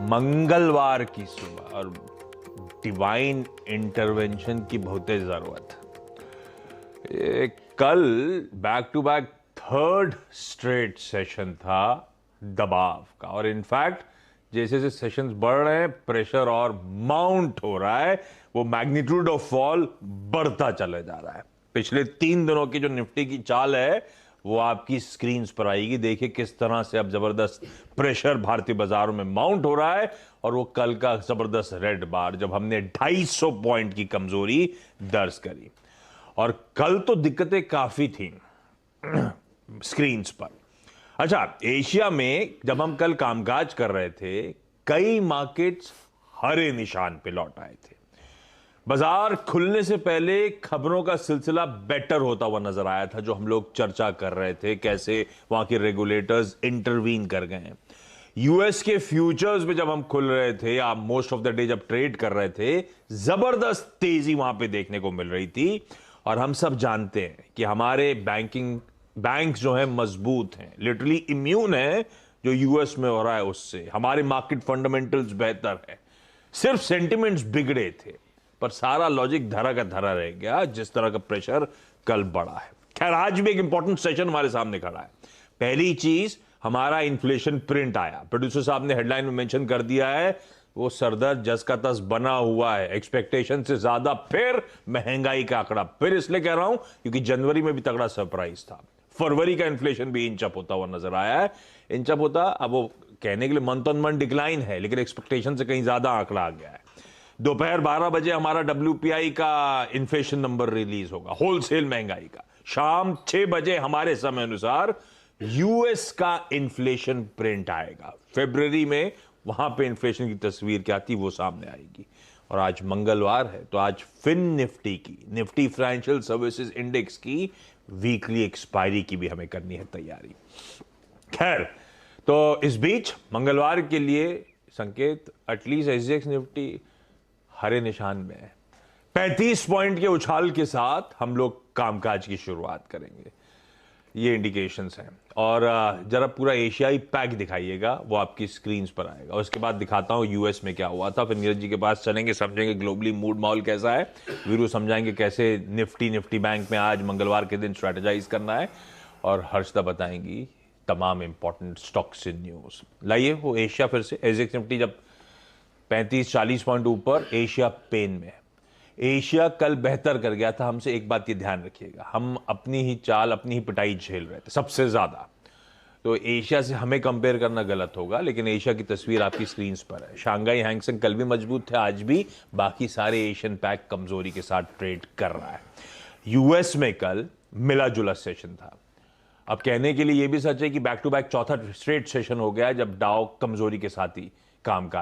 मंगलवार की सुबह और डिवाइन इंटरवेंशन की बहुत जरूरत है। कल back to back third straight session था दबाव का, और इनफैक्ट जैसे जैसे सेशंस बढ़ रहे हैं प्रेशर और माउंट हो रहा है, वो मैग्नीट्यूड ऑफ फॉल बढ़ता चला जा रहा है। पिछले 3 दिनों की जो निफ्टी की चाल है वो आपकी स्क्रीन पर आएगी। देखिए किस तरह से अब जबरदस्त प्रेशर भारतीय बाजारों में माउंट हो रहा है, और वो कल का जबरदस्त रेड बार जब हमने 250 पॉइंट की कमजोरी दर्ज करी। और कल तो दिक्कतें काफी थी स्क्रीन पर। अच्छा, एशिया में जब हम कल कामकाज कर रहे थे कई मार्केट्स हरे निशान पे लौट आए थे। बाजार खुलने से पहले खबरों का सिलसिला बेटर होता हुआ नजर आया था, जो हम लोग चर्चा कर रहे थे कैसे वहां के रेगुलेटर्स इंटरवीन कर गए हैं। यूएस के फ्यूचर्स में जब हम खुल रहे थे या मोस्ट ऑफ द डे जब ट्रेड कर रहे थे, जबरदस्त तेजी वहां पे देखने को मिल रही थी। और हम सब जानते हैं कि हमारे बैंक जो है मजबूत हैं, लिटरली इम्यून है जो यूएस में हो रहा है उससे। हमारे मार्केट फंडामेंटल्स बेहतर है, सिर्फ सेंटिमेंट्स बिगड़े थे, पर सारा लॉजिक धरा का धरा रह गया जिस तरह का प्रेशर कल बढ़ा है। खैर, आज भी एक इंपॉर्टेंट सेशन हमारे सामने खड़ा है। पहली चीज, हमारा इन्फ्लेशन प्रिंट आया। प्रोड्यूसर साहब ने हेडलाइन में मेंशन कर दिया है, वो सरदर्द जस का तस बना हुआ है, एक्सपेक्टेशन से ज्यादा। फिर महंगाई का आंकड़ा, फिर इसलिए कह रहा हूं क्योंकि जनवरी में भी तगड़ा सरप्राइज था। फरवरी का इन्फ्लेशन भी इंच अप होता हुआ नजर आया है। इंच अप होता, अब वो कहने के लिए मंथ ऑन मंथ डिक्लाइन है, लेकिन एक्सपेक्टेशन से कहीं ज्यादा आंकड़ा आ गया है। दोपहर 12 बजे हमारा WPI का इन्फ्लेशन नंबर रिलीज होगा, होलसेल महंगाई का। शाम 6 बजे हमारे समय अनुसार यूएस का इन्फ्लेशन प्रिंट आएगा। फरवरी में वहां पे इन्फ्लेशन की तस्वीर क्या थी वो सामने आएगी। और आज मंगलवार है तो आज निफ्टी की, निफ्टी फाइनेंशियल सर्विसेज इंडेक्स की वीकली एक्सपायरी की भी हमें करनी है तैयारी। खैर, तो इस बीच मंगलवार के लिए संकेत एटलीस्ट एसजीएक्स निफ्टी हरे निशान में है। 35 पॉइंट के उछाल के साथ हम लोग कामकाज की शुरुआत करेंगे, ये इंडिकेशंस हैं। और जरा पूरा एशियाई पैक दिखाइएगा, वो आपकी स्क्रीन पर आएगा। उसके बाद दिखाता हूं यूएस में क्या हुआ था, फिर नीरज जी के पास चलेंगे, समझेंगे ग्लोबली मूड माहौल कैसा है। वीरू समझाएंगे कैसे निफ्टी बैंक में आज मंगलवार के दिन स्ट्रेटेजाइज करना है, और हर्षदा बताएंगी तमाम इंपॉर्टेंट स्टॉक्स इन न्यूज। लाइए वो एशिया, फिर से एसजीएक्स निफ्टी जब 35-40 पॉइंट ऊपर, एशिया पेन में है। एशिया कल बेहतर कर गया था हमसे। एक बात ये ध्यान रखिएगा, हम अपनी ही चाल, अपनी ही पिटाई झेल रहे थे सबसे ज्यादा, तो एशिया से हमें कंपेयर करना गलत होगा। लेकिन एशिया की तस्वीर आपकी स्क्रीन पर है। शांघाई हैंगसेंग कल भी मजबूत थे, आज भी। बाकी सारे एशियन पैक कमजोरी के साथ ट्रेड कर रहा है। यूएस में कल मिला जुला सेशन था। अब कहने के लिए यह भी सच है कि बैक टू बैक चौथा स्ट्रेट सेशन हो गया जब डाउ कमजोरी के साथ ही कामकाज